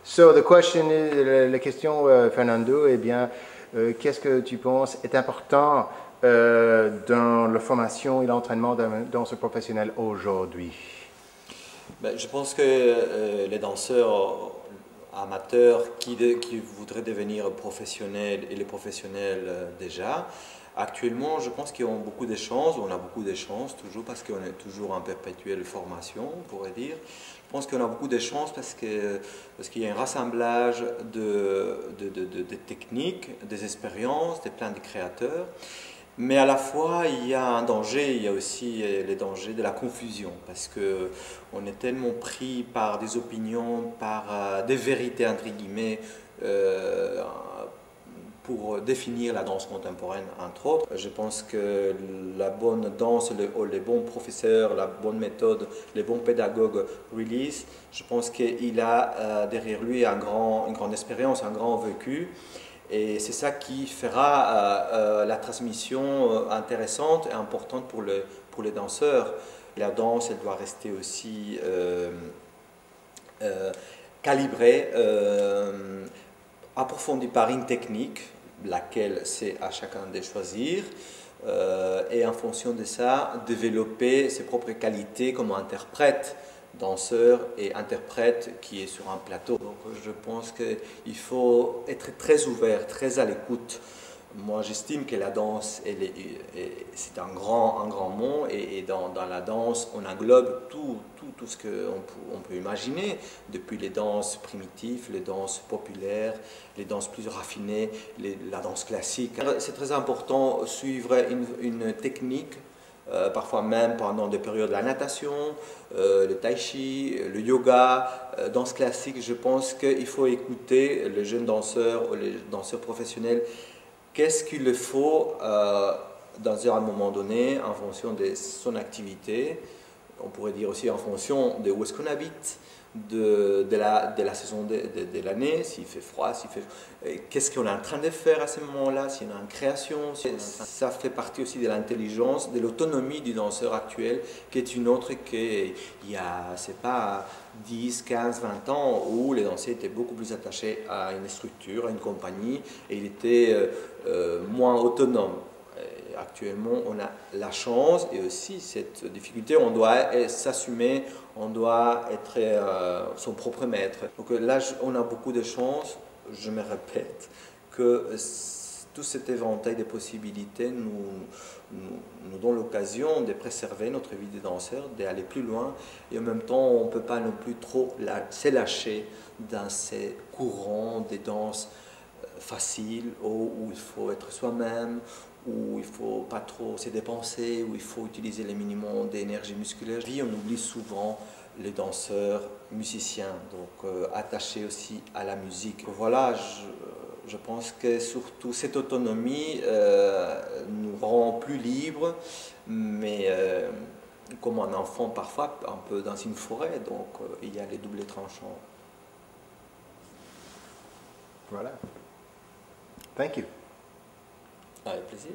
So the question is, la question, Fernando, eh bien, qu'est-ce que tu penses est important dans la formation et l'entraînement d'un danseur professionnel aujourd'hui? Ben, je pense que les danseurs amateurs qui voudraient devenir professionnels et les professionnels déjà, actuellement, je pense qu'ils ont beaucoup de chances. On a beaucoup de chances toujours parce qu'on est toujours en perpétuelle formation, on pourrait dire. Je pense qu'on a beaucoup de chances parce qu'il y a un rassemblage de techniques, des expériences, de plein de créateurs. Mais à la fois, il y a un danger, il y a aussi les dangers de la confusion, parce que on est tellement pris par des opinions, par des vérités entre guillemets, euh, pour définir la danse contemporaine, entre autres. Je pense que la bonne danse, les bons professeurs, la bonne méthode, les bons pédagogues release, je pense qu'il a derrière lui une grande expérience, un grand vécu. Et c'est ça qui fera la transmission intéressante et importante pour les danseurs. La danse, elle doit rester aussi calibrée, approfondie par une technique, laquelle c'est à chacun de choisir, et en fonction de ça, développer ses propres qualités comme interprète, danseur et interprète qui est sur un plateau. Donc je pense qu'il faut être très ouvert, très à l'écoute. Moi j'estime que la danse, c'est un grand monde et dans la danse on englobe tout ce qu'on peut imaginer, depuis les danses primitives, les danses populaires, les danses plus raffinées, la danse classique. C'est très important de suivre une technique. Parfois même pendant des périodes de la natation, le tai chi, le yoga, danse classique, je pense qu'il faut écouter les jeunes danseurs ou les danseurs professionnels. Qu'est-ce qu'il le faut dans un moment donné en fonction de son activité, on pourrait dire aussi en fonction de où est-ce qu'on habite, de la saison de l'année, s'il fait froid, qu'est-ce qu'on est en train de faire à ce moment-là, s'il y a une création. Ça fait partie aussi de l'intelligence, de l'autonomie du danseur actuel, qui est une autre qu'il y a, c'est pas 10, 15, 20 ans, où les danseurs étaient beaucoup plus attachés à une structure, à une compagnie, et ils étaient moins autonomes. Actuellement, on a la chance et aussi cette difficulté, on doit s'assumer, on doit être son propre maître. Donc là, on a beaucoup de chance, je me répète, que tout cet éventail de possibilités nous donne l'occasion de préserver notre vie de danseur, d'aller plus loin, et en même temps, on ne peut pas non plus trop se lâcher dans ces courants des danses faciles où il faut être soi-même, où il ne faut pas trop se dépenser, où il faut utiliser les minimums d'énergie musculaire. Puis on oublie souvent les danseurs, musiciens, donc attachés aussi à la musique. Voilà, je pense que surtout cette autonomie nous rend plus libres, mais comme un enfant parfois, un peu dans une forêt, donc il y a les doubles tranchants. Voilà. Thank you. Avec plaisir.